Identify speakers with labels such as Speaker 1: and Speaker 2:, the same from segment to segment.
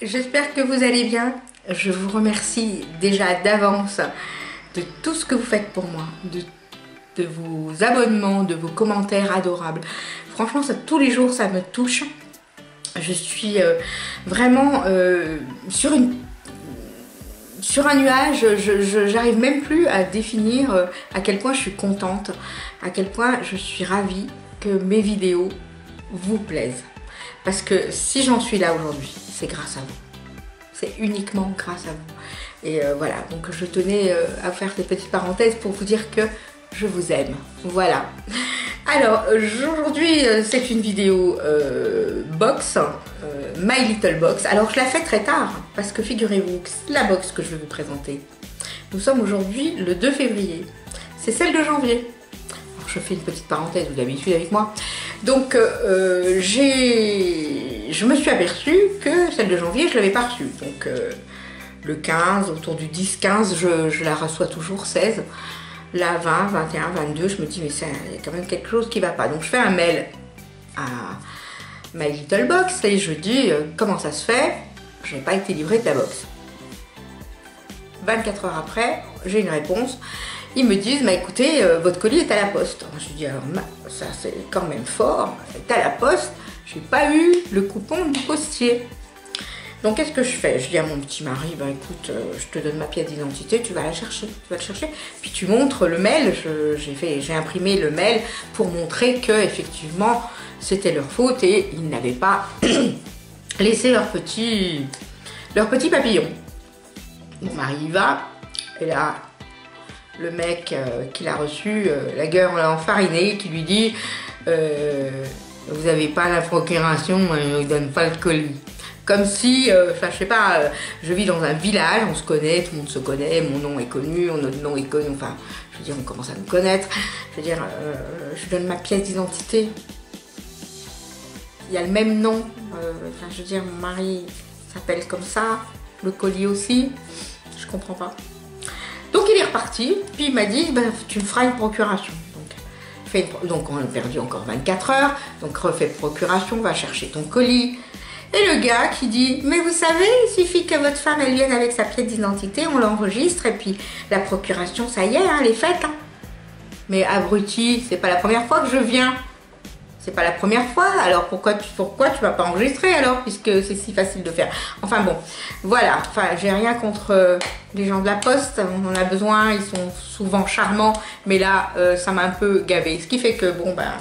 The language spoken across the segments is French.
Speaker 1: j'espère que vous allez bien. Je vous remercie déjà d'avance de tout ce que vous faites pour moi, de vos abonnements, de vos commentaires adorables. Franchement, ça, tous les jours, ça me touche. Je suis vraiment sur un nuage. J'arrive même plus à définir à quel point je suis contente, à quel point je suis ravie que mes vidéos vous plaisent. Parce que si j'en suis là aujourd'hui, c'est grâce à vous. C'est uniquement grâce à vous. Et voilà, donc je tenais à faire cette petite parenthèse pour vous dire que je vous aime. Voilà. Alors, aujourd'hui, c'est une vidéo box, My Little Box. Alors, je la fais très tard, parce que figurez-vous que c'est la box que je vais vous présenter. Nous sommes aujourd'hui le 2 février. C'est celle de janvier. Alors, je fais une petite parenthèse, vous avez l'habitude avec moi. Donc, je me suis aperçue que celle de janvier, je ne l'avais pas reçue. Donc, le 15, autour du 10-15, je la reçois toujours 16. La 20, 21, 22, je me dis, mais il y a quand même quelque chose qui ne va pas. Donc, je fais un mail à My Little Box et je dis, comment ça se fait? Je n'ai pas été livrée de la box. 24 heures après, j'ai une réponse. Ils me disent, bah écoutez, votre colis est à la poste. Je dis, alors ça c'est quand même fort, c'est à la poste, j'ai pas eu le coupon du postier. Donc qu'est-ce que je fais? Je dis à mon petit mari, bah écoute, je te donne ma pièce d'identité, tu vas la chercher, tu vas le chercher. Puis tu montres le mail, j'ai imprimé le mail pour montrer que effectivement c'était leur faute et ils n'avaient pas laissé leur petit papillon. Mon mari y va, et là, le mec qui l'a reçu, la gueule enfarinée, qui lui dit vous n'avez pas la procuration, on ne donne pas le colis. Comme si, enfin je sais pas, je vis dans un village, on se connaît, tout le monde se connaît, mon nom est connu, notre nom est connu, enfin, je veux dire, on commence à nous connaître. Je veux dire, je donne ma pièce d'identité. Il y a le même nom, enfin, je veux dire, mon mari s'appelle comme ça, le colis aussi, je comprends pas. Donc il est reparti, puis il m'a dit, ben, tu me feras une procuration. Donc on a perdu encore 24 heures, donc refais procuration, va chercher ton colis. Et le gars qui dit, mais vous savez, il suffit que votre femme elle vienne avec sa pièce d'identité, on l'enregistre, et puis la procuration, ça y est, hein, elle est faite. Hein. Mais abruti, c'est pas la première fois que je viens. C'est pas la première fois, alors pourquoi tu m'as pas enregistré alors, puisque c'est si facile de faire. Enfin bon, voilà, enfin j'ai rien contre les gens de la poste, on en a besoin, ils sont souvent charmants, mais là ça m'a un peu gavé. Ce qui fait que bon ben,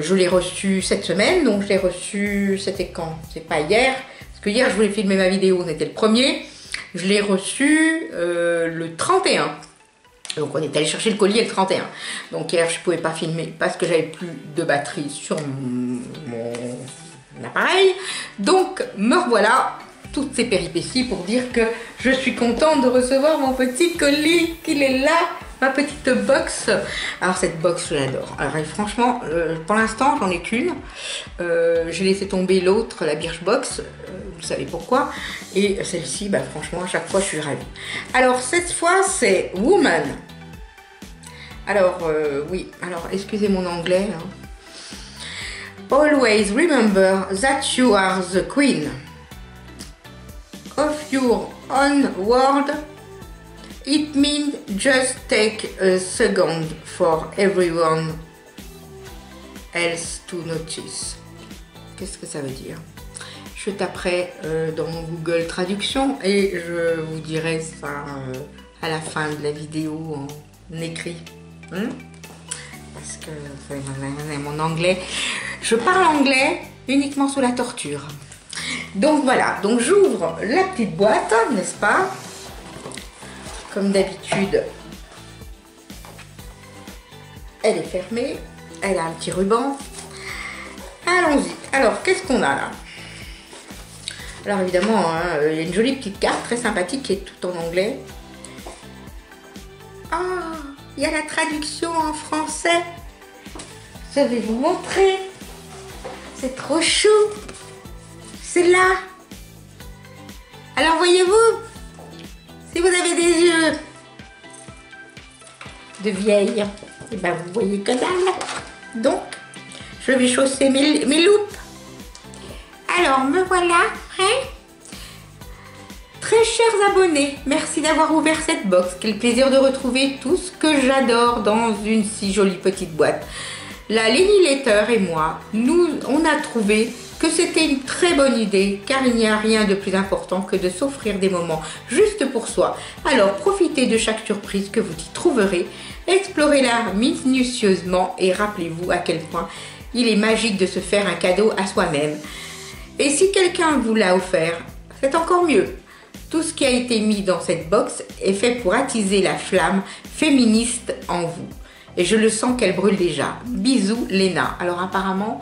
Speaker 1: je l'ai reçu cette semaine, donc je l'ai reçu, c'était quand? C'est pas hier, parce que hier je voulais filmer ma vidéo, c'était le 1er, je l'ai reçu le 31. Donc on est allé chercher le colis le 31. Donc hier je ne pouvais pas filmer parce que j'avais plus de batterie sur mon appareil. Donc me revoilà, toutes ces péripéties pour dire que je suis contente de recevoir mon petit colis, qu'il est là, ma petite box. Alors cette box je l'adore. Alors franchement pour l'instant j'en ai qu'une. J'ai laissé tomber l'autre, la Birchbox. Vous savez pourquoi. Et celle-ci, bah, franchement, à chaque fois, je suis ravie. Alors, cette fois, c'est Woman. Alors, oui. Alors, excusez mon anglais. Hein. Always remember that you are the queen of your own world. It means just take a second for everyone else to notice. Qu'est-ce que ça veut dire? Je taperai dans mon Google Traduction et je vous dirai ça à la fin de la vidéo en écrit. Parce que mon anglais, je parle anglais uniquement sous la torture. Donc voilà, donc j'ouvre la petite boîte, n'est-ce pas? Comme d'habitude, elle est fermée, elle a un petit ruban. Allons-y. Alors, qu'est-ce qu'on a là? Alors évidemment, hein, il y a une jolie petite carte très sympathique qui est tout en anglais. Ah, il y a la traduction en français. Je vais vous montrer. C'est trop chou. C'est là. Alors voyez-vous, si vous avez des yeux de vieille, et ben vous voyez que dalle. Donc, je vais chausser mes loupes. Alors me voilà, hein? Très chers abonnés, merci d'avoir ouvert cette box. Quel plaisir de retrouver tout ce que j'adore dans une si jolie petite boîte. La Lenny Letter et moi, on a trouvé que c'était une très bonne idée car il n'y a rien de plus important que de s'offrir des moments juste pour soi. Alors profitez de chaque surprise que vous y trouverez, explorez-la minutieusement et rappelez-vous à quel point il est magique de se faire un cadeau à soi-même. Et si quelqu'un vous l'a offert, c'est encore mieux. Tout ce qui a été mis dans cette box est fait pour attiser la flamme féministe en vous. Et je le sens qu'elle brûle déjà. Bisous Léna. Alors apparemment,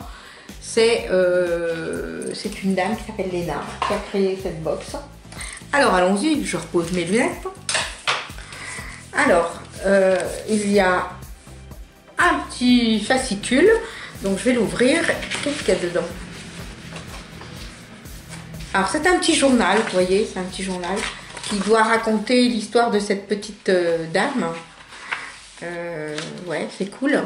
Speaker 1: c'est une dame qui s'appelle Léna qui a créé cette box. Alors allons-y, je repose mes lunettes. Alors, il y a un petit fascicule. Donc je vais l'ouvrir. Qu'est-ce qu'il y a dedans? Alors c'est un petit journal, vous voyez, c'est un petit journal qui doit raconter l'histoire de cette petite dame. Ouais, c'est cool.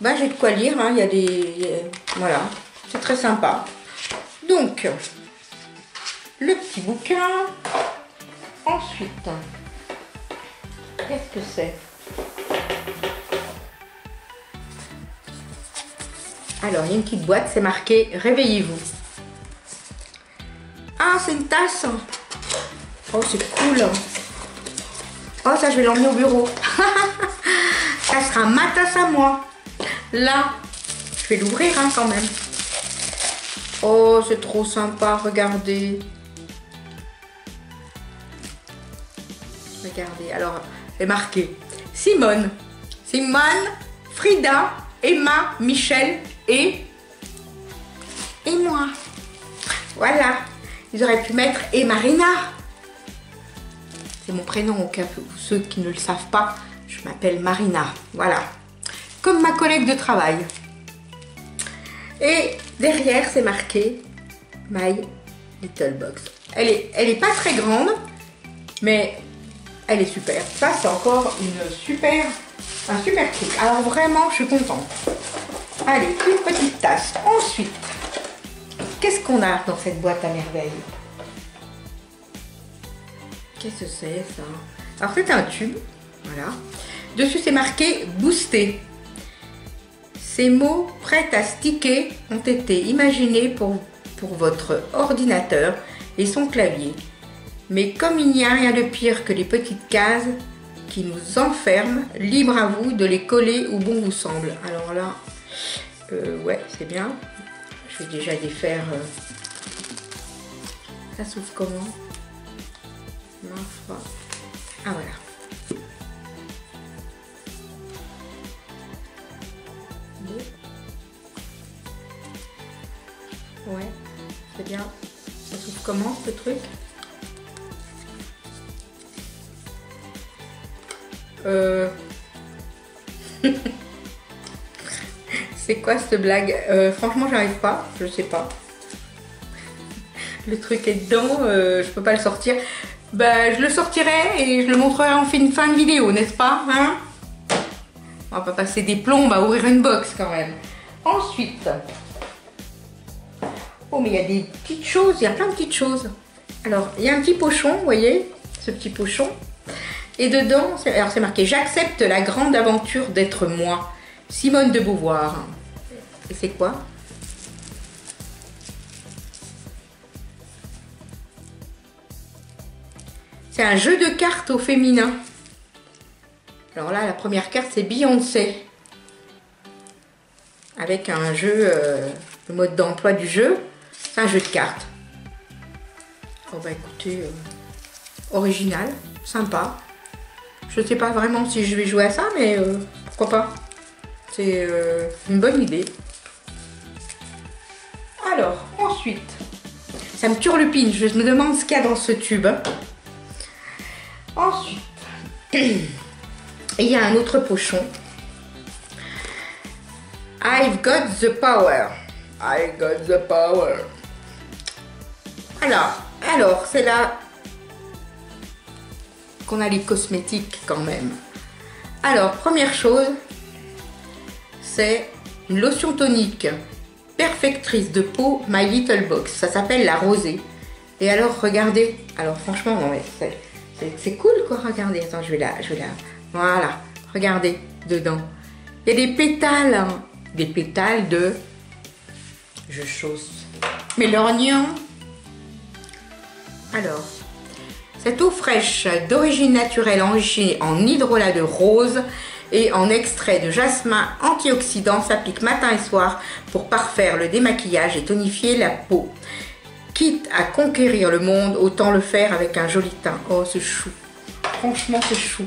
Speaker 1: Bah j'ai de quoi lire, hein. Il y a des... voilà, c'est très sympa. Donc, le petit bouquin. Ensuite, qu'est-ce que c'est? Alors, il y a une petite boîte, c'est marqué « Réveillez-vous ». Ah, c'est une tasse. Oh, c'est cool. Oh, ça, je vais l'emmener au bureau. Ça sera ma tasse à moi. Là, je vais l'ouvrir hein, quand même. Oh, c'est trop sympa, regardez. Regardez, alors, c'est marqué Simone, Frida, Emma, Michel et moi. Voilà. Ils auraient pu mettre et Marina. C'est mon prénom au cas où ceux qui ne le savent pas. Je m'appelle Marina. Voilà. Comme ma collègue de travail. Et derrière, c'est marqué My Little Box. Elle est pas très grande, mais elle est super. Ça, c'est encore un super truc. Alors vraiment, je suis contente. Allez, une petite tasse. Ensuite, qu'est-ce qu'on a dans cette boîte à merveille? Qu'est-ce que c'est ça? Alors c'est un tube, voilà. Dessus c'est marqué booster. Ces mots prêts à sticker ont été imaginés pour votre ordinateur et son clavier. Mais comme il n'y a rien de pire que les petites cases qui nous enferment, libre à vous de les coller où bon vous semble. Alors là, ouais, c'est bien. Je vais déjà défaire. Ça s'ouvre comment? Ah voilà. Ouais, c'est bien. Ça s'ouvre comment ce truc? C'est quoi cette blague? Franchement, j'arrive pas. Je sais pas. Le truc est dedans. Je peux pas le sortir. Bah, je le sortirai et je le montrerai en fin de vidéo, n'est-ce pas hein? On va pas passer des plombes à ouvrir une box quand même. Ensuite. Oh, mais il y a des petites choses. Il y a plein de petites choses. Alors, il y a un petit pochon, vous voyez? Ce petit pochon. Et dedans, alors c'est marqué « J'accepte la grande aventure d'être moi ». Simone de Beauvoir. Et c'est quoi? C'est un jeu de cartes au féminin. Alors là, la première carte, c'est Beyoncé. Avec un jeu, le mode d'emploi du jeu. C'est un jeu de cartes. Oh bah écoutez, original, sympa. Je ne sais pas vraiment si je vais jouer à ça, mais pourquoi pas. C'est une bonne idée. Alors, ensuite, ça me turlupine. Je me demande ce qu'il y a dans ce tube. Ensuite, il y a un autre pochon. I've got the power. I got the power. Alors c'est là qu'on a les cosmétiques quand même. Alors, première chose, c'est une lotion tonique perfectrice de peau My Little Box. Ça s'appelle la rosée. Et alors, regardez. Alors, franchement, non, mais c'est cool, quoi. Regardez. Attends, je vais la... Voilà. Regardez, dedans. Il y a des pétales. Hein. Des pétales de... Je chausse mes lorgnons. Alors, cette eau fraîche d'origine naturelle enrichie en hydrolat de rose et en extrait de jasmin antioxydant s'applique matin et soir pour parfaire le démaquillage et tonifier la peau. Quitte à conquérir le monde, autant le faire avec un joli teint. Oh, c'est chou. Franchement, c'est chou.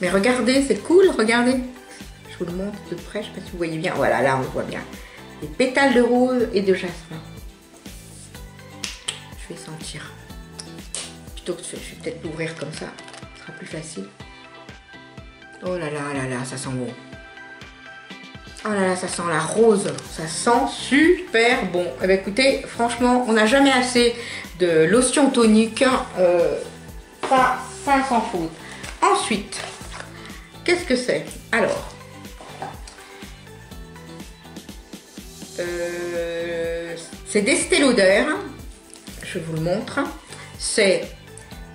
Speaker 1: Mais regardez, c'est cool, regardez. Je vous le montre de près, je ne sais pas si vous voyez bien. Voilà, là, on le voit bien. Des pétales de rose et de jasmin. Je vais sentir. Plutôt que je vais peut-être l'ouvrir comme ça. Ce sera plus facile. Oh là là, ça sent bon. Oh là là, ça sent la rose. Ça sent super bon. Eh bien, écoutez, franchement, on n'a jamais assez de lotion tonique. Ça sans faute. Ensuite, qu'est-ce que c'est? Alors, c'est d'Estée Lauder. Je vous le montre. C'est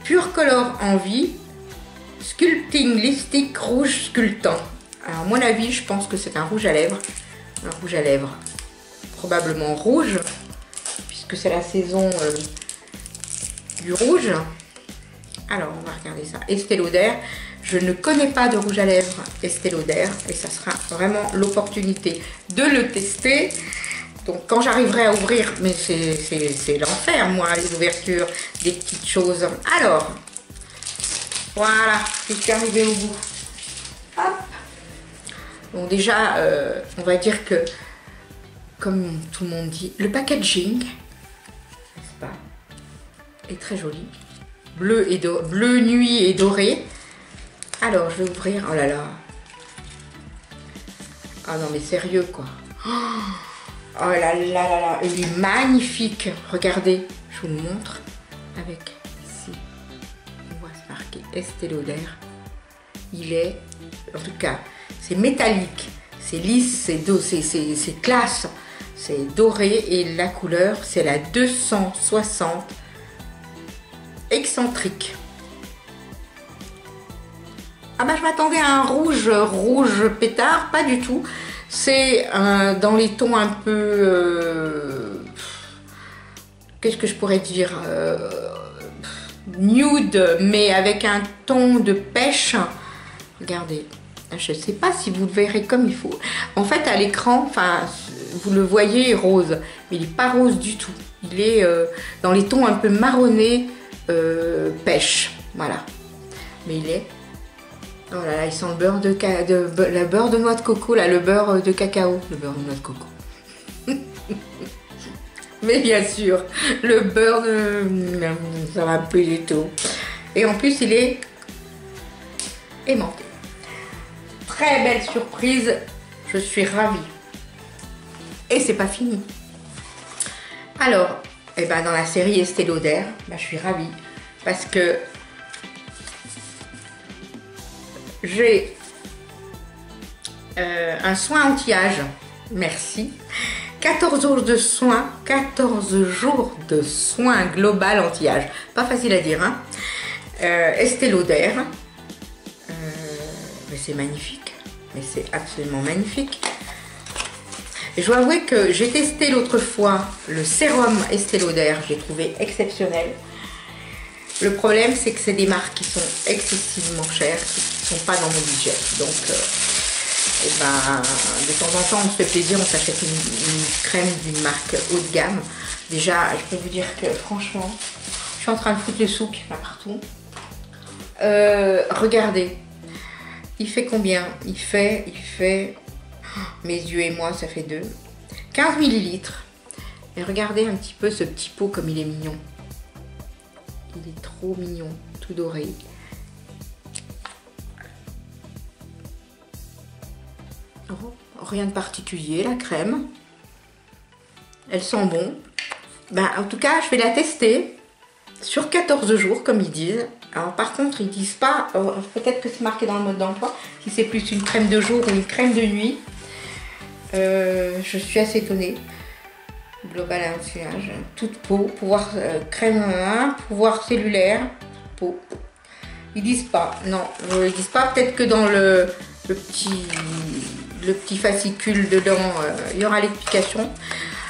Speaker 1: Pure Color Envie Sculpting Lipstick Rouge Sculptant. Alors, à mon avis, je pense que c'est un rouge à lèvres. Un rouge à lèvres probablement rouge, puisque c'est la saison du rouge. Alors, on va regarder ça. Estée Lauder. Je ne connais pas de rouge à lèvres Estée Lauder et ça sera vraiment l'opportunité de le tester. Donc, quand j'arriverai à ouvrir, mais c'est l'enfer, moi, les ouvertures, des petites choses. Alors, voilà, je suis arrivée au bout. Hop. Bon, déjà, on va dire que, comme tout le monde dit, le packaging, n'est-ce pas, est très joli. Bleu nuit et doré. Alors, je vais ouvrir. Oh là là. Ah non, mais sérieux, quoi. Oh là là là là. Il est magnifique. Regardez, je vous le montre. Avec ici, on voit se marquer Estée Lauder. Il est, en tout cas, c'est métallique, c'est lisse, c'est classe, c'est doré et la couleur, c'est la 260 excentrique. Ah bah je m'attendais à un rouge pétard, pas du tout. C'est dans les tons un peu... qu'est-ce que je pourrais dire, nude, mais avec un ton de pêche. Regardez, je ne sais pas si vous le verrez comme il faut. En fait, à l'écran, enfin, vous le voyez rose, mais il n'est pas rose du tout. Il est dans les tons un peu marronnés, pêche, voilà. Mais il est... Oh là là, il sent le beurre la beurre de noix de coco, là, le beurre de cacao, le beurre de noix de coco. Mais bien sûr, le beurre de... ça va plus du tout. Et en plus, il est aimanté. Très belle surprise, je suis ravie. Et c'est pas fini. Alors, eh ben, dans la série Estée Lauder, ben, je suis ravie parce que j'ai un soin anti-âge, merci. 14 jours de soins, 14 jours de soins global anti-âge. Pas facile à dire, hein. Estée Lauder. Mais c'est magnifique. Mais c'est absolument magnifique. Et je dois avouer que j'ai testé l'autre fois le sérum Estée Lauder. J'ai trouvé exceptionnel. Le problème, c'est que c'est des marques qui sont excessivement chères, qui ne sont pas dans mon budget. Donc, et ben, de temps en temps, on se fait plaisir, on s'achète une crème d'une marque haut de gamme. Déjà, je peux vous dire que franchement, je suis en train de foutre le souk là partout. Regardez, il fait combien? Il fait, mes yeux et moi, ça fait 2. 15 ml. Et regardez un petit peu ce petit pot comme il est mignon. Il est trop mignon, tout doré. Oh, rien de particulier, la crème. Elle sent bon. Ben, en tout cas, je vais la tester sur 14 jours, comme ils disent. Alors, par contre, ils disent pas, peut-être que c'est marqué dans le mode d'emploi, si c'est plus une crème de jour ou une crème de nuit. Je suis assez étonnée. Global anti-âge, toute peau, pouvoir crème, pouvoir cellulaire, peau. Ils disent pas, non, ils disent pas. Peut-être que dans le petit fascicule dedans, il y aura l'explication.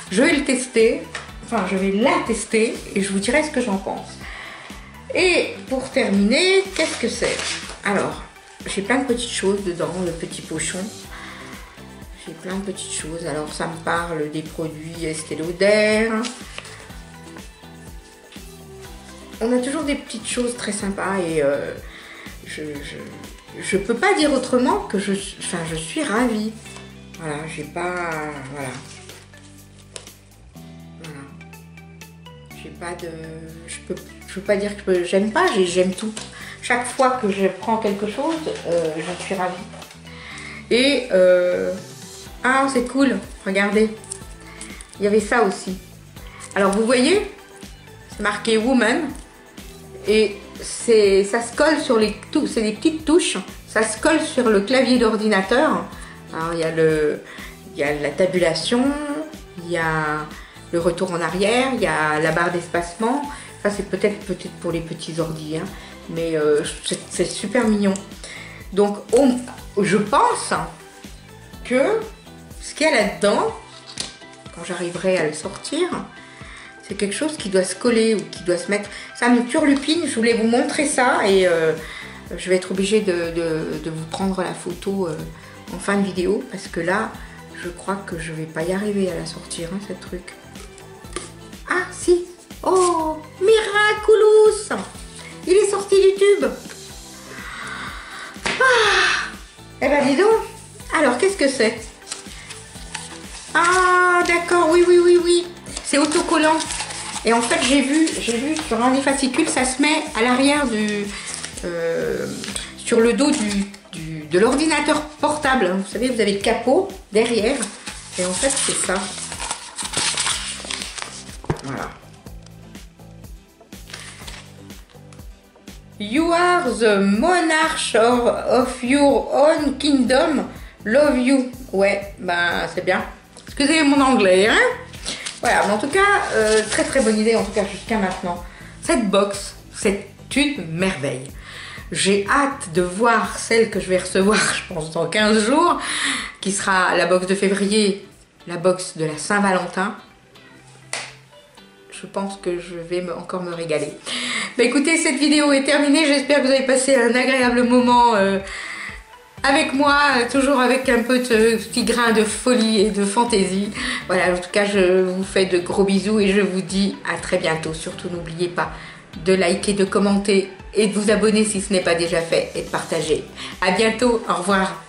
Speaker 1: Je vais le tester, enfin je vais la tester et je vous dirai ce que j'en pense. Et pour terminer, qu'est-ce que c'est? Alors, j'ai plein de petites choses dedans, le petit pochon. J'ai plein de petites choses. Alors, ça me parle des produits Estée Lauder. On a toujours des petites choses très sympas et je peux pas dire autrement que je suis ravie. Voilà, j'ai pas... Voilà. J'ai pas de... Je peux pas dire que j'aime pas, j'aime tout. Chaque fois que je prends quelque chose, je suis ravie. Et... Ah, c'est cool, regardez. Il y avait ça aussi. Alors, vous voyez, c'est marqué Woman. Et ça se colle sur les... C'est des petites touches. Ça se colle sur le clavier d'ordinateur. Alors, il y a la tabulation, il y a le retour en arrière, il y a la barre d'espacement. Ça, c'est peut-être pour les petits ordi, hein. Mais c'est super mignon. Donc, je pense que ce qu'il y a là-dedans, quand j'arriverai à le sortir, c'est quelque chose qui doit se coller ou qui doit se mettre. Ça me turlupine, je voulais vous montrer ça et je vais être obligée de vous prendre la photo en fin de vidéo parce que là, je crois que je vais pas y arriver à la sortir, hein, cette truc. Ah, si! Oh! Miraculous! Il est sorti du tube! Ah! Eh ben, dis donc! Alors, qu'est-ce que c'est? Ah, d'accord, oui. C'est autocollant. Et en fait, j'ai vu sur un des fascicules, ça se met à l'arrière sur le dos de l'ordinateur portable. Vous savez, vous avez le capot derrière. Et en fait, c'est ça. Voilà. You are the monarch of your own kingdom. Love you. Ouais, ben c'est bien. Excusez mon anglais, hein. Voilà, mais en tout cas, très bonne idée, en tout cas jusqu'à maintenant. Cette box, c'est une merveille. J'ai hâte de voir celle que je vais recevoir, je pense, dans 15 jours, qui sera la box de février, la box de la Saint-Valentin. Je pense que je vais encore me régaler. Bah, écoutez, cette vidéo est terminée. J'espère que vous avez passé un agréable moment avec moi, toujours avec un peu de petit grain de folie et de fantaisie. Voilà, en tout cas, je vous fais de gros bisous et je vous dis à très bientôt. Surtout, n'oubliez pas de liker, de commenter et de vous abonner si ce n'est pas déjà fait et de partager. À bientôt, au revoir.